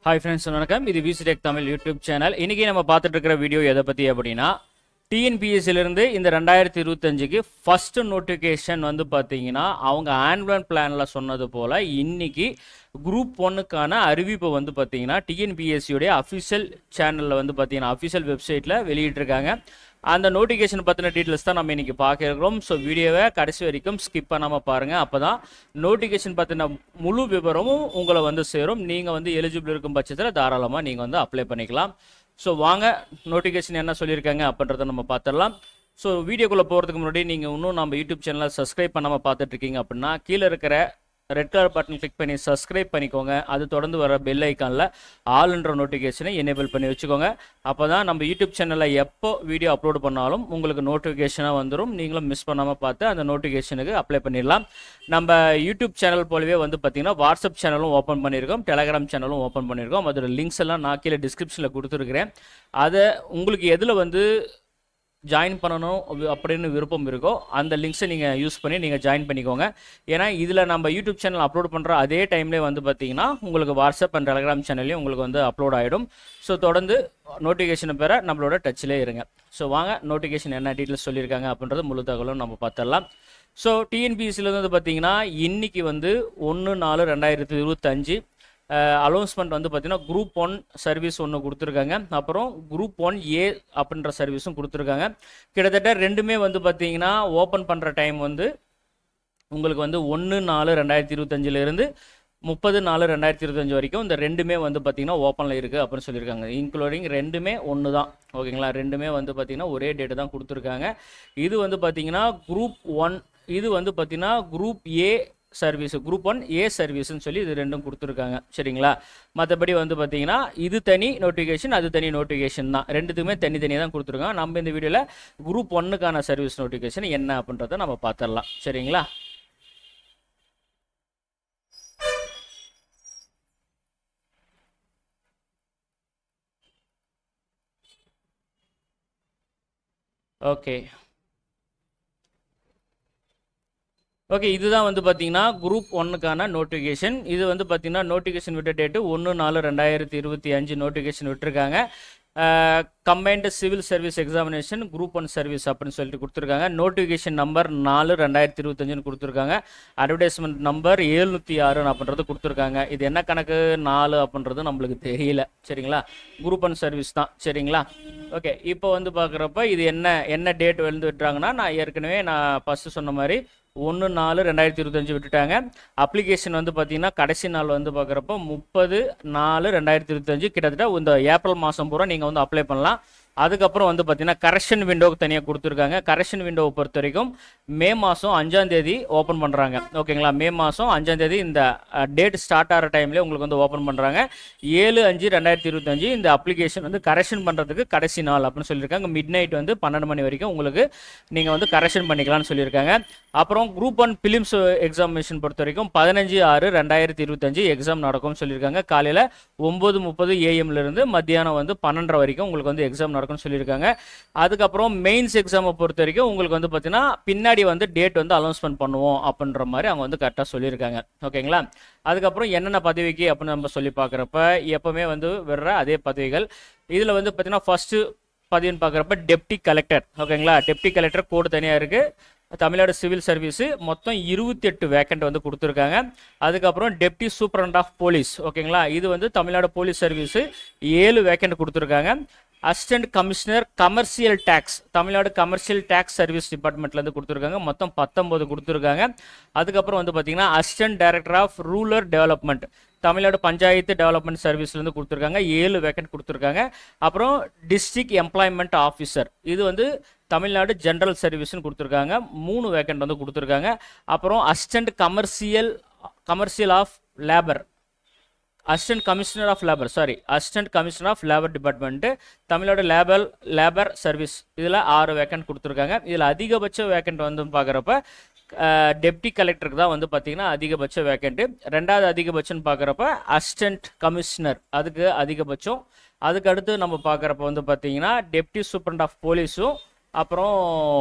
Hi friends, வணக்கம். இது VCTech Tamil YouTube channel. இன்னைக்கு நம்ம பார்த்துட்டு இருக்கிற வீடியோ எதை பத்தி அப்படின்னா TNPSC இருந்து இந்த 2025க்கு ஃபர்ஸ்ட் நோட்டிஃபிகேஷன் வந்து பாத்தீங்கன்னா அவங்க ஆனுவல் பிளான்ல சொன்னது போல இன்னைக்கு குரூப் 1க்கான அறிவிப்பு வந்து பாத்தீங்கன்னா TNPSC உடைய அபிஷியல் சேனல்ல வந்து பாத்தீங்கன்னா அபிஷியல் வெப்சைட்ல வெளியிட்டிருக்காங்க. அந்த நோட்டிஃபிகேஷன் பத்தின டீடைல்ஸ் தான் நம்ம இன்னைக்கு பார்க்க இருக்கிறோம். ஸோ வீடியோவை கடைசி வரைக்கும் ஸ்கிப் பண்ணாம பாருங்க. அப்பதான் நோட்டிஃபிகேஷன் பத்தின முழு விவரமும் உங்களை வந்து சேரும். நீங்க வந்து எலிஜிபிள் இருக்கும் பட்சத்தில் தாராளமா நீங்க வந்து அப்ளை பண்ணிக்கலாம். ஸோ வாங்க நோட்டிஃபிகேஷன் என்ன சொல்லியிருக்காங்க அப்படின்றத நம்ம பார்த்துடலாம். ஸோ வீடியோக்குள்ள போறதுக்கு முன்னாடி நீங்க இன்னும் நம்ம யூடியூப் சேனலை சப்ஸ்கிரைப் பண்ணாம பார்த்துட்டு இருக்கீங்க அப்படின்னா கீழே இருக்கிற ரெட் கலர் பட்டன் கிளிக் பண்ணி சப்ஸ்கிரைப் பண்ணிக்கோங்க. அது தொடர்ந்து வர பெல் ஐக்கானில் ஆல்ன்ற நோட்டிஃபிகேஷனை எனேபிள் பண்ணி வச்சுக்கோங்க. அப்போ தான் நம்ம யூடியூப் சேனலில் எப்போ வீடியோ அப்லோட் பண்ணாலும் உங்களுக்கு நோட்டிஃபிகேஷனாக வந்துடும். நீங்களும் மிஸ் பண்ணாமல் பார்த்து அந்த நோட்டிஃபிகேஷனுக்கு அப்ளை பண்ணிடலாம். நம்ம யூடியூப் சேனல் போலவே வந்து பார்த்தீங்கன்னா வாட்ஸ்அப் சேனலும் ஓப்பன் பண்ணியிருக்கோம், டெலகிராம் சேனலும் ஓப்பன் பண்ணியிருக்கோம். அதோட லிங்க்ஸ் எல்லாம் நான் கீழே டிஸ்கிரிப்ஷனில் கொடுத்துருக்கிறேன். அதை உங்களுக்கு எதில் வந்து ஜாயின் பண்ணணும் அப்படின்னு விருப்பம் இருக்கோ அந்த லிங்க்ஸை நீங்கள் யூஸ் பண்ணி நீங்கள் ஜாயின் பண்ணிக்கோங்க. ஏன்னா இதில் நம்ம யூடியூப் சேனல் அப்லோட் பண்ணுற அதே டைம்லேயே வந்து பார்த்தீங்கன்னா உங்களுக்கு வாட்ஸ்அப் அண்ட் டெலகிராம் சேனல்லையும் உங்களுக்கு வந்து அப்லோட் ஆகிடும். ஸோ தொடர்ந்து நோட்டிஃபிகேஷனை பெற நம்மளோட டச்சிலே இருங்க. ஸோ வாங்க நோட்டிஃபிகேஷன் என்ன டீட்டெயில்ஸ் சொல்லியிருக்காங்க அப்படின்றது முழு தகவலும் நம்ம பார்த்துடலாம். ஸோ டிஎன்பிஎஸ்சியில் வந்து பார்த்தீங்கன்னா இன்னைக்கு வந்து 1/4/2025 அலௌன்ஸ்மெண்ட் வந்து பார்த்தீங்கன்னா குரூப் 1 சர்வீஸ் ஒன்று கொடுத்துருக்காங்க. அப்புறம் குரூப் 1A அப்படின்ற சர்வீஸும் கொடுத்துருக்காங்க. கிட்டத்தட்ட ரெண்டுமே வந்து பார்த்தீங்கன்னா ஓப்பன் பண்ணுற டைம் வந்து உங்களுக்கு வந்து 1/4/2025 30/4/2025 வரைக்கும் இந்த ரெண்டுமே வந்து பார்த்தீங்கன்னா ஓப்பனில் இருக்குது அப்படின்னு சொல்லியிருக்காங்க. இன்க்ளூடிங் ரெண்டுமே ஒன்று தான், ஓகேங்களா? ரெண்டுமே வந்து பார்த்தீங்கன்னா ஒரே டேட்டு தான் கொடுத்துருக்காங்க. இது வந்து பார்த்தீங்கன்னா குரூப் 1, இது வந்து பார்த்தீங்கன்னா group A service, group 1A சர்வீஸ்ன்னு சொல்லி இது ரெண்டும் கொடுத்துருக்காங்க, சரிங்களா? மற்றபடி வந்து பார்த்தீங்கன்னா இது தனி நோட்டிஃபிகேஷன், அது தனி நோட்டிஃபிகேஷன் தான். ரெண்டுத்துக்குமே தனித்தனியாக தான் கொடுத்துருக்காங்க. நம்ம இந்த வீடியோவில் குரூப் 1க்கான சர்வீஸ் நோட்டிஃபிகேஷன் என்ன அப்படின்றத நம்ம பார்த்துடலாம், சரிங்களா? ஓகே, இதுதான் வந்து பார்த்தீங்கன்னா குரூப் 1க்கான நோட்டிஃபிகேஷன். இது வந்து பார்த்தீங்கன்னா நோட்டிஃபிகேஷன் விட்ட டேட்டு 1/4/2025 நோட்டிஃபிகேஷன் விட்டுருக்காங்க. Combined civil service examination group 1 service அப்படின்னு சொல்லிட்டு கொடுத்துருக்காங்க. நோட்டிஃபிகேஷன் நம்பர் 4/2025 கொடுத்துருக்காங்க. அட்வர்டைஸ்மெண்ட் நம்பர் 706 அப்படின்றது கொடுத்துருக்காங்க. இது என்ன கணக்கு 4 அப்படின்றது நம்மளுக்கு தெரியல, சரிங்களா? குரூப் 1 சர்வீஸ் தான், சரிங்களா? ஓகே, இப்போ வந்து பார்க்குறப்ப இது என்ன டேட் வந்து விட்டுறாங்கன்னா நான் ஏற்கனவே ஃபஸ்ட்டு சொன்ன மாதிரி 1/4/2025 விட்டுட்டாங்க. அப்ளிகேஷன் வந்து பார்த்தீங்கன்னா கடைசி நாள் வந்து பார்க்குறப்போ 30/4/2025 கிட்டத்தட்ட இந்த ஏப்ரல் மாதம் பூரா நீங்கள் வந்து அப்ளை பண்ணலாம். அதுக்கப்புறம் வந்து பார்த்தீங்கன்னா கரெக்ஷன் விண்டோவுக்கு தனியாக கொடுத்துருக்காங்க. கரெக்ஷன் விண்டோவை பொறுத்த வரைக்கும் மே மாதம் 5ஆம் தேதி ஓப்பன் பண்ணுறாங்க, ஓகேங்களா? மே மாதம் 5ஆம் தேதி இந்த டேட் ஸ்டார்ட் ஆகிற டைம்லேயே உங்களுக்கு வந்து ஓப்பன் பண்ணுறாங்க. 7/5/2025 இந்த அப்ளிகேஷன் வந்து கரெக்ஷன் பண்ணுறதுக்கு கடைசி நாள் அப்படின்னு சொல்லியிருக்காங்க. மிட் நைட் வந்து 12 மணி வரைக்கும் உங்களுக்கு நீங்கள் வந்து கரெக்ஷன் பண்ணிக்கலாம்னு சொல்லியிருக்காங்க. அப்புறம் குரூப் 1 பிலிம்ஸ் எக்ஸாமினேஷன் பொறுத்த வரைக்கும் 15/6/2025 எக்ஸாம் நடக்கும்னு சொல்லியிருக்காங்க. காலையில் 9:30 AM மத்தியானம் வந்து 12:30 வரைக்கும் உங்களுக்கு வந்து எக்ஸாம் நடக்கும்னு சொல்லியிருக்காங்க. அதுக்கப்புறம் மெயின்ஸ் எக்ஸாமை பொறுத்த வரைக்கும் உங்களுக்கு வந்து பார்த்தீங்கன்னா பின்னாடி வந்து டேட் வந்து அனௌன்ஸ்மெண்ட் பண்ணுவோம் அப்படின்ற மாதிரி அவங்க வந்து கரெக்டாக சொல்லியிருக்காங்க, ஓகேங்களா? அதுக்கப்புறம் என்னென்ன பதவிக்கு அப்படின்னு நம்ம சொல்லி பார்க்குறப்ப எப்பவுமே வந்து வர்ற அதே பதவிகள். இதில் வந்து பார்த்தீங்கன்னா ஃபர்ஸ்ட் பதவின்னு பார்க்குறப்ப டெப்டி கலெக்டர், ஓகேங்களா? டெப்டி கலெக்டர் கோடு தனியாக இருக்குது. தமிழ்நாடு சிவில் சர்வீஸு மொத்தம் 28 வேக்கண்ட் வந்து கொடுத்துருக்காங்க. அதுக்கப்புறம் டெப்டி சூப்பரண்ட் ஆஃப் போலீஸ், ஓகேங்களா? இது வந்து தமிழ்நாடு போலீஸ் சர்வீஸு 7 வேக்கண்ட் கொடுத்துருக்காங்க. Assistant commissioner commercial taxes, Tamil Nadu commercial taxes service டிபார்ட்மெண்ட்லேருந்து கொடுத்துருக்காங்க. மொத்தம் 19 கொடுத்துருக்காங்க. அதுக்கப்புறம் வந்து பார்த்தீங்கன்னா assistant director of rural development, Tamil Nadu panchayat development சர்வீஸ்லேருந்து கொடுத்துருக்காங்க. 7 வேக்கண்ட் கொடுத்துருக்காங்க. அப்புறம் டிஸ்ட்ரிக்ட் எம்ப்ளாய்மெண்ட் ஆஃபீஸர், இது வந்து தமிழ்நாடு ஜென்ரல் சர்வீஸ்னு கொடுத்துருக்காங்க. 3 வேக்கண்ட் வந்து கொடுத்துருக்காங்க. அப்புறம் assistant commercial of labour, assistant commissioner of labour department, Tamil Nadu labour service, இதில் 6 வேக்கண்ட் கொடுத்துருக்காங்க. இதில் அதிகபட்ச வேக்கண்ட் வந்து பார்க்குறப்ப டெப்டி கலெக்டருக்கு தான் வந்து பார்த்தீங்கன்னா அதிகபட்ச வேக்கண்ட்டு. ரெண்டாவது அதிகபட்சம்னு பார்க்குறப்ப அசிஸ்டன்ட் கமிஷனர், அதுக்கு அதிகபட்சம். அதுக்கு அடுத்து நம்ம பார்க்குறப்ப வந்து பார்த்தீங்கன்னா டெப்டி சூப்பரண்ட் ஆஃப் போலீஸும் அப்புறம்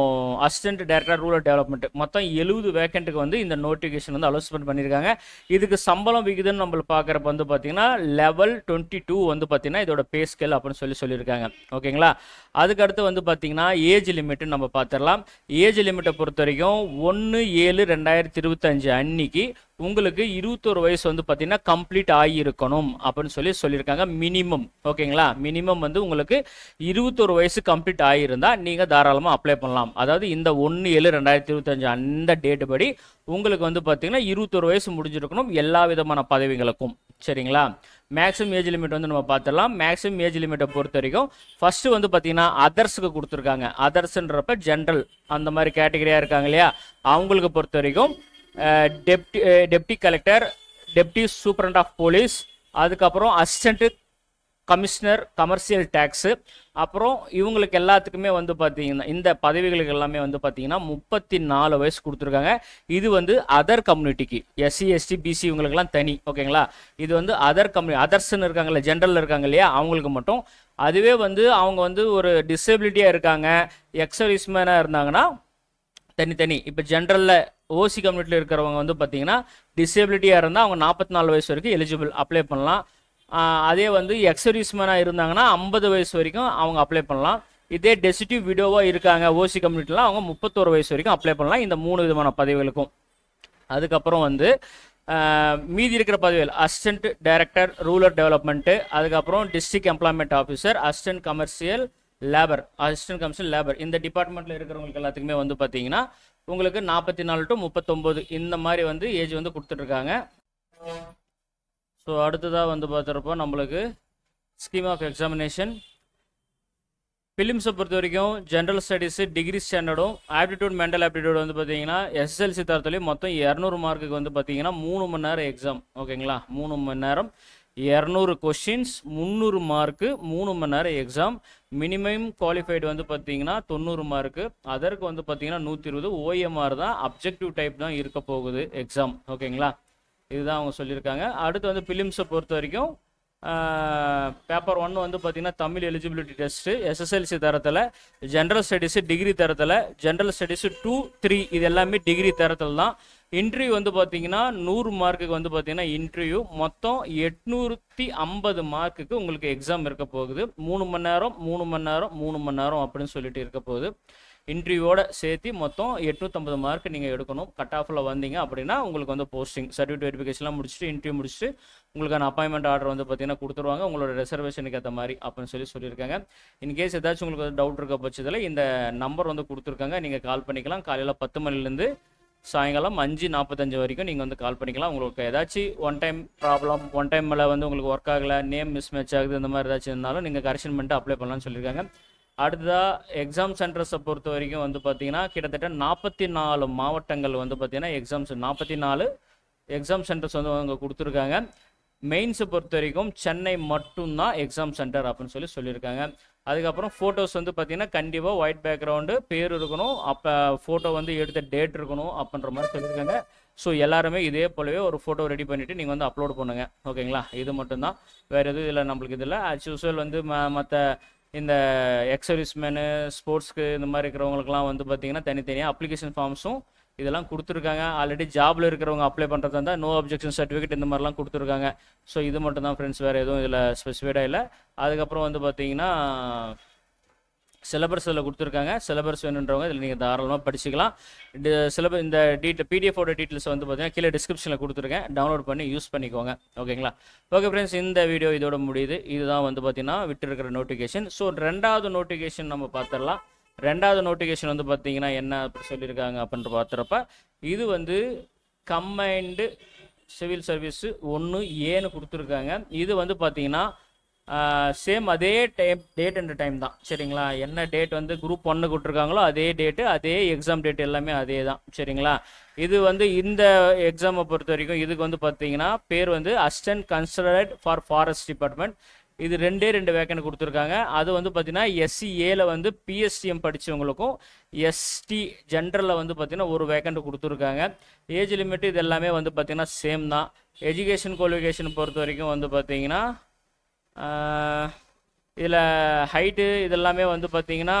அசிஸ்டன்ட் டைரக்டர் ரூரல் டெவலப்மெண்ட் மொத்தம் 70 வேக்கண்ட்டுக்கு வந்து இந்த நோட்டிஃபிகேஷன் வந்து அலோஸ்மெண்ட் பண்ணியிருக்காங்க. இதுக்கு சம்பளம் விகிதம் நம்மளுக்கு பார்க்குறப்ப வந்து பார்த்தீங்கன்னா லெவல் 22 வந்து பார்த்தீங்கன்னா இதோட பே ஸ்கேல் அப்படின்னு சொல்லியிருக்காங்க. ஓகேங்களா. அதுக்கடுத்து வந்து பார்த்தீங்கன்னா ஏஜ் லிமிட்டு நம்ம பார்த்துடலாம். ஏஜ் லிமிட்டை பொறுத்த வரைக்கும் 1/7/2025 அன்னைக்கு உங்களுக்கு 21 வயசு வந்து பார்த்தீங்கன்னா கம்ப்ளீட் ஆகியிருக்கணும் அப்படின்னு சொல்லியிருக்காங்க மினிமம். ஓகேங்களா. மினிமம் வந்து உங்களுக்கு 21 வயசு கம்ப்ளீட் ஆகியிருந்தால் நீங்கள் தாராளமாக அப்ளை பண்ணலாம். அதாவது இந்த 1/7/2025 அந்த டேட்டு படி உங்களுக்கு வந்து பார்த்தீங்கன்னா 21 வயசு முடிஞ்சிருக்கணும் எல்லா விதமான பதவிகளுக்கும். சரிங்களா. மேக்ஸிமம் ஏஜ் லிமிட் வந்து நம்ம பார்த்துடலாம். மேக்ஸிமம் ஏஜ் லிமிட்டை பொறுத்த வரைக்கும் ஃபர்ஸ்ட் வந்து பார்த்தீங்கன்னா அதர்ஸுக்கு கொடுத்துருக்காங்க. அதர்ஸ்ன்றப்ப ஜென்ரல் அந்த மாதிரி கேட்டகரியாக இருக்காங்க இல்லையா, அவங்களுக்கு பொறுத்த வரைக்கும் deputy collector, deputy superintendent of police, அதுக்கப்புறம் அசிஸ்டன்ட் கமிஷனர் கமர்ஷியல் டேக்ஸு, அப்புறம் இவங்களுக்கு எல்லாத்துக்குமே வந்து பார்த்தீங்கன்னா இந்த பதவிகளுக்கு எல்லாமே வந்து பார்த்தீங்கன்னா 34 வயசு கொடுத்துருக்காங்க. இது வந்து அதர் கம்யூனிட்டிக்கு எஸ்சி எஸ்டி பிசி இவங்களுக்கெல்லாம் தனி. ஓகேங்களா. இது வந்து அதர் அதர்ஸ்ன்னு இருக்காங்கல்ல, ஜென்ரலில் இருக்காங்க இல்லையா, அவங்களுக்கு மட்டும். அதுவே வந்து அவங்க வந்து ஒரு டிசபிலிட்டியாக இருக்காங்க, எக்ஸர்வீஸ்மேனாக இருந்தாங்கன்னா தனித்தனி. இப்போ ஜென்ரலில் ஓசி கம்யூனிட்டியில் இருக்கிறவங்க வந்து பார்த்தீங்கன்னா டிசேபிலிட்டியாக இருந்தால் அவங்க 44 வயசு வரைக்கும் எலிஜிபிள் அப்ளை பண்ணலாம். அதே வந்து எக்ஸர்வீஸ்மேனாக இருந்தாங்கன்னா 50 வயசு வரைக்கும் அவங்க அப்ளை பண்ணலாம். இதே டெசிட்டிவ் விடோவாக இருக்காங்க ஓசி கம்யூனிட்டியில் அவங்க 31 வயசு வரைக்கும் அப்ளை பண்ணலாம் இந்த 3 விதமான பதவிகளுக்கும். அதுக்கப்புறம் வந்து மீதி இருக்கிற பதவிகள் அசிஸ்டன்ட் டைரக்டர் ரூரல் டெவலப்மெண்ட்டு, அதுக்கப்புறம் district employment officer, assistant commercial labour இந்த டிபார்ட்மெண்ட்டில் இருக்கிறவங்களுக்கு எல்லாத்துக்குமே வந்து பார்த்தீங்கன்னா உங்களுக்கு 44 to 39 இந்த மாதிரி வந்து ஏஜ் வந்து கொடுத்துட்ருக்காங்க. ஸோ அடுத்ததாக வந்து பார்த்துறப்போ நம்மளுக்கு ஸ்கீம் ஆஃப் எக்ஸாமினேஷன் ஃபிலிம்ஸை பொறுத்த வரைக்கும் ஜென்ரல் ஸ்டடீஸு டிகிரி ஸ்டாண்டர்டும் ஆப்டிடியூட் மென்டல் ஆப்டிடியூட் வந்து பார்த்தீங்கன்னா எஸ்எஸ்எல்சி தரத்துலேயும் மொத்தம் 200 மார்க்குக்கு வந்து பார்த்தீங்கன்னா 3 மணி நேரம் எக்ஸாம். ஓகேங்களா. 3 மணி நேரம் 200 கொஷின்ஸ் 300 மார்க்கு 3 மணி நேரம் எக்ஸாம். மினிமம் குவாலிஃபைடு வந்து பார்த்தீங்கன்னா 90 மார்க்கு. அதற்கு வந்து பார்த்தீங்கன்னா 120. ஓஎம்ஆர் தான், அப்ஜெக்டிவ் டைப் தான் இருக்க போகுது எக்ஸாம். ஓகேங்களா. இதுதான் அவங்க சொல்லியிருக்காங்க. அடுத்து வந்து ஃபிலிம்ஸை பொறுத்த வரைக்கும் பேப்பர் 1 வந்து பார்த்தீங்கன்னா தமிழ் எலிஜிபிலிட்டி டெஸ்ட்டு எஸ்எஸ்எல்சி தரத்தில், ஜென்ரல் ஸ்டடீஸு டிகிரி தரத்தில், ஜென்ரல் ஸ்டடீஸு 2, 3 இது எல்லாமே டிகிரி தரத்தில் தான். இன்டர்வியூ வந்து பார்த்தீங்கன்னா 100 மார்க்குக்கு வந்து பார்த்தீங்கன்னா இன்டர்வியூ மொத்தம் 850 மார்க்குக்கு உங்களுக்கு எக்ஸாம் இருக்க போகுது. 3 மணி நேரம் 3 மணி நேரம் 3 மணி நேரம் அப்படின்னு சொல்லிட்டு இருக்க போகுது. இன்டர்வியூவோட சேர்த்து மொத்தம் 850 மார்க் நீங்கள் எடுக்கணும். கட் ஆஃபில் வந்தீங்க அப்படின்னா உங்களுக்கு வந்து போஸ்டிங் சர்டிஃபிகேட் வெரிஃபிகேஷன்லாம் முடிச்சுட்டு இன்டர்வியூ முடிச்சுட்டு உங்களுக்கான அப்பாயின்மெண்ட் ஆர்டர் வந்து பார்த்தீங்கன்னா கொடுத்துருவாங்க உங்களோட ரிசர்வேஷனுக்கு ஏற்ற மாதிரி அப்படின்னு சொல்லியிருக்காங்க. இன்கேஸ் ஏதாச்சும் உங்களுக்கு டவுட் இருக்க பட்சத்தில் இந்த நம்பர் வந்து கொடுத்துருக்காங்க, நீங்கள் கால் பண்ணிக்கலாம். காலையில் 10 மணிலேருந்து சாயங்காலம் 5:45 வரைக்கும் நீங்கள் வந்து கால் பண்ணிக்கலாம். உங்களுக்கு ஏதாச்சும் ஒன் டைம் மேலே வந்து உங்களுக்கு ஒர்க் ஆகலை, நேம் மிஸ் மேட்ச் ஆகுது, இந்த மாதிரி ஏதாச்சும் இருந்தாலும் நீங்கள் கரெக்ஷன் பண்ணிட்டு அப்ளை பண்ணலாம்னு சொல்லியிருக்காங்க. அடுத்ததாக எக்ஸாம் சென்டர்ஸை பொறுத்த வரைக்கும் வந்து பார்த்தீங்கன்னா கிட்டத்தட்ட 44 மாவட்டங்கள் வந்து பார்த்தீங்கன்னா 44 எக்ஸாம் சென்டர்ஸ் வந்து அவங்க கொடுத்துருக்காங்க. மெயின்ஸை பொறுத்த வரைக்கும் சென்னை மட்டும்தான் எக்ஸாம் சென்டர் அப்படின்னு சொல்லியிருக்காங்க. அதுக்கப்புறம் ஃபோட்டோஸ் வந்து பார்த்தீங்கன்னா கண்டிப்பாக ஒயிட் பேக்ரவுண்டு பேர் இருக்கணும், அப்போ ஃபோட்டோ வந்து எடுத்த டேட் இருக்கணும் அப்படின்ற மாதிரி சொல்லியிருக்காங்க. ஸோ எல்லாருமே இதே போலவே ஒரு ஃபோட்டோ ரெடி பண்ணிவிட்டு நீங்கள் வந்து அப்லோட் பண்ணுங்கள். ஓகேங்களா. இது மட்டும்தான், வேறு எதுவும் இல்லை நம்மளுக்கு. இதில் ஆஸ் யூஸ்வல் வந்து மற்ற இந்த எக்ஸர்வீஸ்மேனு ஸ்போர்ட்ஸ்க்கு இந்த மாதிரி இருக்கிறவங்களுக்குலாம் வந்து பார்த்தீங்கன்னா தனித்தனியாக அப்ளிகேஷன் ஃபார்ம்ஸும் இதெல்லாம் கொடுத்துருக்காங்க. ஆல்ரெடி ஜாபில் இருக்கிறவங்க அப்ளை பண்ணுறதா இருந்தால் நோ அப்ஜெக்ஷன் சர்டிஃபிகேட் இந்த மாதிரிலாம் கொடுத்துருக்காங்க. ஸோ இது மட்டும் தான் ஃப்ரெண்ட்ஸ், வேறு எதுவும் இதில் ஸ்பெசிஃபைடாக இல்லை. அதுக்கப்புறம் வந்து பார்த்தீங்கன்னா சிலபஸ் இதில் கொடுத்துருக்காங்க. சிலபஸ் வேணுன்றவங்க இதில் நீங்கள் தாராளமாக படிச்சுக்கலாம். இந்த பிடிஎஃபோட டீட்டெயில்ஸ் வந்து பார்த்தீங்கன்னா கீழே டிஸ்கிரிப்ஷனில் கொடுத்துருக்கேன், டவுன்லோட் பண்ணி யூஸ் பண்ணிக்கோங்க. ஓகேங்களா. ஓகே ஃப்ரெண்ட்ஸ், இந்த வீடியோ இதோட முடியுது. இதுதான் வந்து பார்த்தீங்கன்னா விட்டுருக்கிற நோட்டிஃபிகேஷன். ஸோ 2வது நோட்டிஃபிகேஷன் நம்ம பார்த்துடலாம். 2வது நோட்டிஃபிகேஷன் வந்து பார்த்தீங்கன்னா என்ன அப்படி சொல்லியிருக்காங்க அப்படின்ற பார்த்துறப்ப இது வந்து கம்பைன்டு சிவில் சர்வீஸு 1A கொடுத்துருக்காங்க. இது வந்து பார்த்தீங்கன்னா சேம் அதே டேட் அண்ட் டைம் தான். சரிங்களா. என்ன டேட் வந்து குரூப் 1 கொடுத்துருக்காங்களோ அதே டேட்டு, அதே எக்ஸாம் டேட் எல்லாமே அதே தான். சரிங்களா. இது வந்து இந்த எக்ஸாமை பொறுத்த வரைக்கும் இதுக்கு வந்து பார்த்தீங்கன்னா பேர் வந்து assistant consultant for forest department. இது 2 வேக்கன்ட் கொடுத்துருக்காங்க. அது வந்து பார்த்தீங்கன்னா SCAல வந்து PSTM படித்தவங்களுக்கும் ST ஜென்ரலில் வந்து பார்த்தீங்கன்னா ஒரு வேக்கன்ட் கொடுத்துருக்காங்க. ஏஜ் லிமிட் இது எல்லாமே வந்து பார்த்தீங்கன்னா சேம் தான். எஜுகேஷன் குவாலிஃபிகேஷன் பொறுத்த வரைக்கும் வந்து பார்த்தீங்கன்னா இதில் ஹைட்டு இதெல்லாமே வந்து பார்த்தீங்கன்னா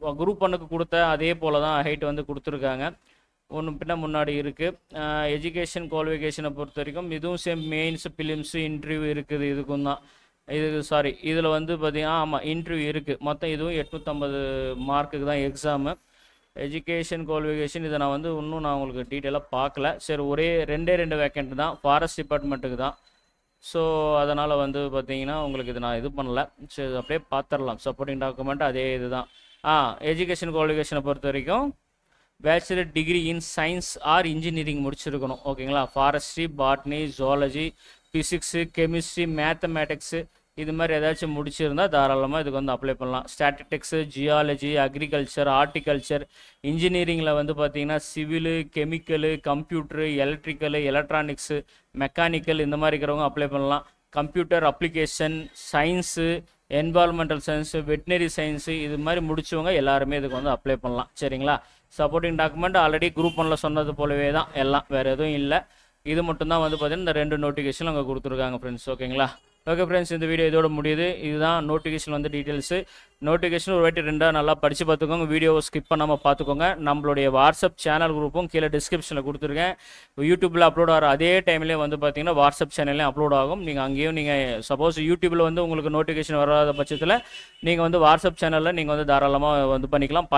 குரூப் ஒன்னுக்கு கொடுத்த அதே போல் தான் ஹைட் வந்து கொடுத்துருக்காங்க. ஒன்று பின்ன முன்னாடி இருக்குது. எஜுகேஷன் குவாலிஃபிகேஷனை பொறுத்த வரைக்கும் இதுவும் சேம் மெயின்ஸ் பிலிம்ஸு இன்டர்வியூ இருக்குது. இதுக்கும் தான் சாரி இதில் வந்து பார்த்தீங்கன்னா ஆமாம் இன்டர்வியூ இருக்குது. மொத்தம் இதுவும் 850 மார்க்குக்கு தான் எக்ஸாமு. எஜுகேஷன் குவாலிஃபிகேஷன் இதை நான் வந்து இன்னும் நான் உங்களுக்கு டீட்டெயிலாக பார்க்கல. சரி, ரெண்டு வேக்கண்ட் தான், ஃபாரஸ்ட் டிபார்ட்மெண்ட்டுக்கு தான். ஸோ அதனால் வந்து பார்த்தீங்கன்னா உங்களுக்கு இது நான் இது பண்ணல. சரி, அப்படியே பார்த்துடலாம். சப்போர்ட்டிங் டாக்குமெண்ட் அதே இது தான். எஜுகேஷன் குவாலிஃபிகேஷனை பொறுத்த வரைக்கும் bachelor degree in science or engineering முடிச்சிருக்கணும். ஓகேங்களா. Forestry, botany, zoology, physics, chemistry, mathematics இது மாதிரி ஏதாச்சும் முடிச்சிருந்தால் தாராளமாக இதுக்கு வந்து அப்ளை பண்ணலாம். ஸ்டாட்டிஸ்டிக்ஸு, ஜியாலஜி, அக்ரிகல்ச்சர், ஹார்டிகல்ச்சர், இன்ஜினியரிங்கில் வந்து பார்த்திங்கன்னா civil, chemical, computer, electrical, electronics, mechanical இந்த மாதிரி இருக்கிறவங்க அப்ளை பண்ணலாம். Computer application, science, environmental science, veterinary science இது மாதிரி முடிச்சவங்க எல்லாருமே இதுக்கு வந்து அப்ளை பண்ணலாம். சரிங்களா. சப்போர்ட்டிங் டாக்குமெண்ட் ஆல்ரெடி குரூப் 1ல் சொன்னது போலவே தான் எல்லாம், வேறு எதுவும் இல்லை. இது மட்டும்தான் வந்து பார்த்தீங்கன்னா இந்த 2 நோட்டிஃபிகேஷன் அங்கே கொடுத்துருக்காங்க ஃப்ரெண்ட்ஸ். ஓகேங்களா. ஓகே ஃப்ரெண்ட்ஸ், இந்த வீடியோ இதோட முடியுது. இதுதான் நோட்டிஃபிகேஷன் வந்து டீட்டெயில்ஸு. நோட்டிஃபிகேஷன் ஒரு வாட்டி 2 நல்லா படித்து பார்த்துக்கோங்க. வீடியோவை ஸ்கிப் பண்ணாமல் பார்த்துக்கோங்க. நம்மளுடைய வாட்ஸ்அப் சேனல் குரூப்பும் கீழே டிஸ்கிரிப்ஷனில் கொடுத்துருக்கேன். யூடியூப்பில் அப்லோட் ஆகிற அதே டைம்லேயே வந்து பார்த்தீங்கன்னா வாட்ஸ்அப் சேனல்லையும் அப்லோட் ஆகும். நீங்கள் அங்கேயும் நீங்கள் சப்போஸ் யூடியூப்பில் வந்து உங்களுக்கு நோட்டிஃபிகேஷன் வராத பட்சத்தில் நீங்கள் வந்து வாட்ஸ்அப் சேனலில் நீங்கள் வந்து தாராளமாக வந்து பண்ணிக்கலாம்.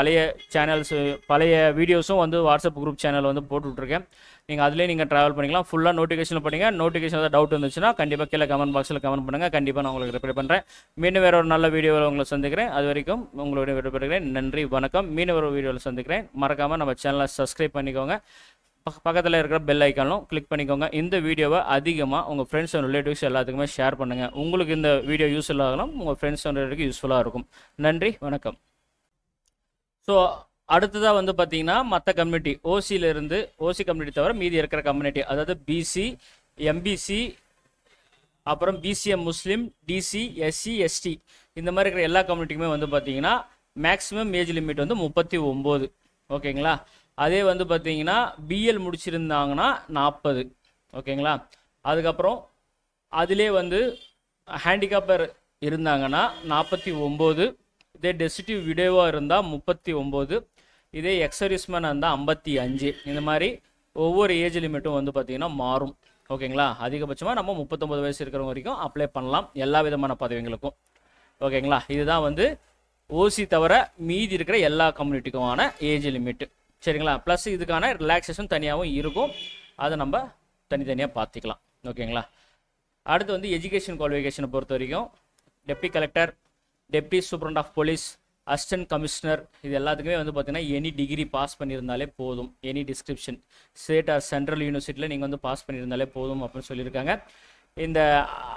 பழைய வீடியோஸும் வந்து வாட்ஸ்அப் குரூப் சேனல் வந்து போட்டுட்ருக்கேன். நீங்கள் அதிலே நீங்கள் ட்ராவல் பண்ணிக்கலாம். ஃபுல்லாக நோட்டிஃபிகேஷன் பண்ணிங்க. நோட்டிஃபிகேஷன் ஏதாவது டவுட் இருந்துச்சுன்னா கண்டிப்பாக கீழே கமெண்ட் பாக்ஸில் கமெண்ட் பண்ணுங்கள். கண்டிப்பாக நான் உங்களுக்கு ரிப்ளை பண்ணுறேன். மீண்டும் வேறு ஒரு நல்ல வீடியோவில் உங்களை சந்திக்கிறேன். அது வரைக்கும் உங்களுடைய விடைபெறுகிறேன். நன்றி, வணக்கம். மீண்டும் ஒரு வீடியோவில் சந்திக்கிறேன். மறக்காமல் நம்ம சேனலை சப்ஸ்கிரைப் பண்ணிக்கோங்க. பக்கத்தில் இருக்கிற பெல் ஐக்கானும் கிளிக் பண்ணிக்கோங்க. இந்த வீடியோவை அதிகமாக உங்கள் ஃப்ரெண்ட்ஸ் அண்ட் ரிலேட்டிவ்ஸ் எல்லாத்துக்குமே ஷேர் பண்ணுங்கள். உங்களுக்கு இந்த வீடியோ யூஸ்ஃபுல் ஆகணும், உங்கள் ஃப்ரெண்ட்ஸ் அண்ட் ரிலேட்டிவ்க்கு யூஸ்ஃபுல்லாக இருக்கும். நன்றி, வணக்கம். ஸோ அடுத்ததாக வந்து பார்த்தீங்கன்னா மற்ற கம்யூனிட்டி ஓசியிலிருந்து ஓசி கம்யூனிட்டி தவிர மீதி இருக்கிற கம்யூனிட்டி, அதாவது பிசி, எம்பிசி, அப்புறம் பிசிஎம் முஸ்லீம், டிசி, எஸ்சி, எஸ்டி இந்த மாதிரி இருக்கிற எல்லா கம்யூனிட்டிக்குமே வந்து பார்த்தீங்கன்னா மேக்ஸிமம் ஏஜ் லிமிட் வந்து 39. ஓகேங்களா. அதே வந்து பார்த்தீங்கன்னா பிஎல் முடிச்சிருந்தாங்கன்னா 40. ஓகேங்களா. அதுக்கப்புறம் அதிலே வந்து ஹேண்டிகேப்பர் இருந்தாங்கன்னா 49. இதே டெசிட்டிவ் விடோவாக இருந்தால் 39. இதே எக்ஸர்விஸ்மேன் இருந்தால் 55. இந்த மாதிரி ஒவ்வொரு ஏஜ் லிமிட்டும் வந்து பார்த்திங்கன்னா மாறும். ஓகேங்களா. அதிகபட்சமாக நம்ம 39 வயசு இருக்கிறவங்க வரைக்கும் அப்ளை பண்ணலாம் எல்லா விதமான பதவிகளுக்கும். ஓகேங்களா. இதுதான் வந்து ஓசி தவிர மீதி இருக்கிற எல்லா கம்யூனிட்டிக்குமான ஏஜ் லிமிட்டு. சரிங்களா. ப்ளஸ் இதுக்கான ரிலாக்ஸேஷன் தனியாகவும் இருக்கும். அதை நம்ம தனித்தனியாக பார்த்துக்கலாம். ஓகேங்களா. அடுத்து வந்து எஜுகேஷன் குவாலிஃபிகேஷனை பொறுத்த வரைக்கும் deputy collector, deputy superintendent of police, assistant commissioner இது எல்லாத்துக்குமே வந்து பார்த்தீங்கன்னா எனி டிகிரி பாஸ் பண்ணியிருந்தாலே போதும். Any description state or central யூனிவர்சிட்டியில் நீங்கள் வந்து பாஸ் பண்ணியிருந்தாலே போதும் அப்படின்னு சொல்லியிருக்காங்க. இந்த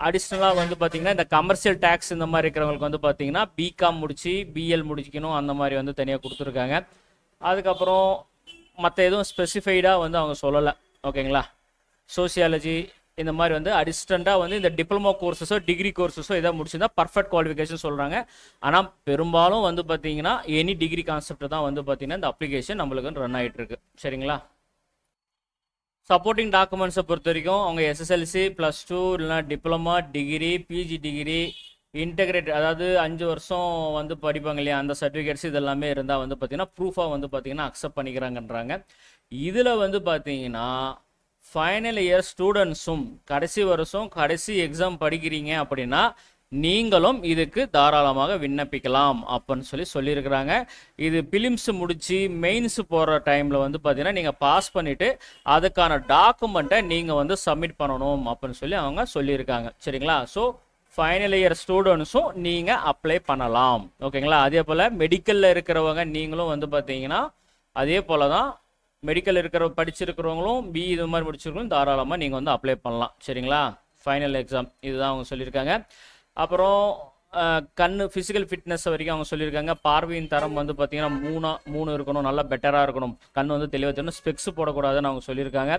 அடிஷ்னலாக வந்து பார்த்தீங்கன்னா இந்த கமர்ஷியல் டேக்ஸ் இந்த மாதிரி இருக்கிறவங்களுக்கு வந்து பார்த்தீங்கன்னா பிகாம் முடிச்சு பிஎல் முடிக்கணும் அந்த மாதிரி வந்து தனியாக கொடுத்துருக்காங்க. அதுக்கப்புறம் மற்ற எதுவும் ஸ்பெசிஃபைடாக வந்து அவங்க சொல்லலை. ஓகேங்களா. சோசியாலஜி இந்த மாதிரி வந்து அடிஸ்டண்ட்டாக வந்து இந்த டிப்ளமோ கோர்ஸஸோ டிகிரி கோர்ஸஸோ இதாக முடிச்சிருந்தா பர்ஃபெக்ட் குவாலிஃபிகேஷன் சொல்கிறாங்க. ஆனால் பெரும்பாலும் வந்து பார்த்தீங்கன்னா எனி டிகிரி கான்செப்ட் தான் வந்து பார்த்தீங்கன்னா இந்த அப்ளிகேஷன் நம்மளுக்கு ரன் ஆகிட்டு இருக்கு. சரிங்களா. சப்போர்ட்டிங் டாக்குமெண்ட்ஸை பொறுத்த வரைக்கும் அவங்க எஸ்எஸ்எல்சி, +2 இல்லைனா diploma, degree, PG degree, integrate அதாவது 5 வருஷம் வந்து படிப்பாங்க இல்லையா அந்த சர்டிஃபிகேட்ஸ் இதெல்லாமே இருந்தால் வந்து பார்த்தீங்கன்னா ப்ரூஃபாக வந்து பார்த்தீங்கன்னா அக்செப்ட் பண்ணிக்கிறாங்கன்றாங்க. இதில் வந்து பார்த்தீங்கன்னா ஃபைனல் இயர் ஸ்டூடெண்ட்ஸும் கடைசி வருஷம் கடைசி எக்ஸாம் படிக்கிறீங்க அப்படின்னா நீங்களும் இதுக்கு தாராளமாக விண்ணப்பிக்கலாம் அப்படின்னு சொல்லியிருக்கிறாங்க. இது பிலிம்ஸ் முடித்து மெயின்ஸ் போகிற டைமில் வந்து பார்த்தீங்கன்னா நீங்கள் பாஸ் பண்ணிவிட்டு அதுக்கான டாக்குமெண்ட்டை நீங்கள் வந்து சப்மிட் பண்ணணும் அப்படின்னு அவங்க சொல்லியிருக்காங்க. சரிங்களா. ஸோ ஃபைனல் இயர் ஸ்டூடெண்ட்ஸும் நீங்கள் அப்ளை பண்ணலாம். ஓகேங்களா. அதே போல் மெடிக்கலில் இருக்கிறவங்க நீங்களும் வந்து பார்த்தீங்கன்னா அதே போல் தான் மெடிக்கல் படிச்சிருக்கிறவங்களும் இது மாதிரி முடிச்சிருக்கணும் தாராளமாக நீங்கள் வந்து அப்ளை பண்ணலாம். சரிங்களா. ஃபைனல் எக்ஸாம் இதுதான் அவங்க சொல்லியிருக்காங்க. அப்புறம் ஃபிசிக்கல் ஃபிட்னஸ் வரைக்கும் அவங்க சொல்லியிருக்காங்க. பார்வையின் தரம் வந்து பார்த்தீங்கன்னா 3 இருக்கணும், நல்லா பெட்டராக இருக்கணும், கண் வந்து தெளிவாக தெரியணும், ஸ்பெக்ஸ் போடக்கூடாதுன்னு அவங்க சொல்லியிருக்காங்க.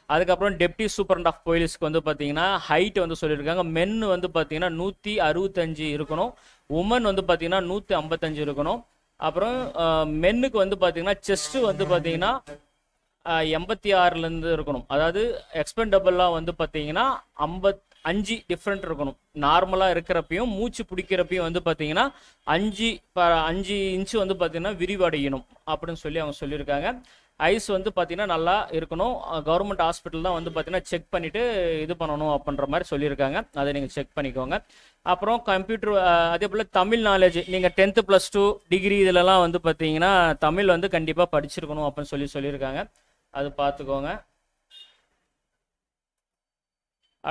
அதுக்கப்புறம் டெப்டி சூப்பரண்ட் ஆஃப் போலீஸ்க்கு வந்து பார்த்தீங்கன்னா ஹைட் வந்து சொல்லியிருக்காங்க. மென் வந்து பார்த்தீங்கன்னா 165 இருக்கணும், உமன் வந்து பார்த்தீங்கன்னா 155 இருக்கணும். அப்புறம் மென்னுக்கு வந்து பார்த்தீங்கன்னா செஸ்ட்டு வந்து பார்த்தீங்கன்னா 86லேருந்து இருக்கணும். அதாவது எக்ஸ்பெண்டபிளாக வந்து பார்த்தீங்கன்னா 5 டிஃப்ரெண்ட் இருக்கணும். நார்மலாக இருக்கிறப்பையும் மூச்சு பிடிக்கிறப்பையும் வந்து பார்த்தீங்கன்னா 5 இன்ச்சு வந்து பார்த்தீங்கன்னா விரிவடையணும் அப்படின்னு சொல்லி அவங்க சொல்லியிருக்காங்க. ஐஸ் வந்து பார்த்தீங்கன்னா நல்லா இருக்கணும். கவர்மெண்ட் ஹாஸ்பிட்டல் தான் வந்து பார்த்தீங்கன்னா செக் பண்ணிவிட்டு இது பண்ணணும் அப்படின்ற மாதிரி சொல்லியிருக்காங்க. அதை நீங்கள் செக் பண்ணிக்கோங்க. அப்புறம் கம்ப்யூட்டர், அதே போல் தமிழ் நாலேஜ், நீங்கள் 10th +2 டிகிரி இதிலலாம் வந்து பார்த்தீங்கன்னா தமிழ் வந்து கண்டிப்பாக படிச்சிருக்கணும் அப்படின்னு சொல்லியிருக்காங்க. அது பார்த்துக்கோங்க.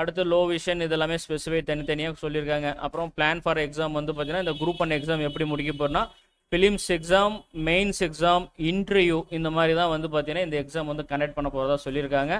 அடுத்து லோ விஷன் இதெல்லாமே ஸ்பெசிஃபை தனித்தனியாக சொல்லியிருக்காங்க. அப்புறம் பிளான் ஃபார் எக்ஸாம் வந்து பார்த்தீங்கன்னா இந்த குரூப் 1 எக்ஸாம் எப்படி முடிக்க போகிறோன்னா films exam, mains exam, interview இந்த மாதிரி தான் வந்து பார்த்தீங்கன்னா இந்த எக்ஸாம் வந்து கண்டக்ட் பண்ண போகிறதா சொல்லியிருக்காங்க.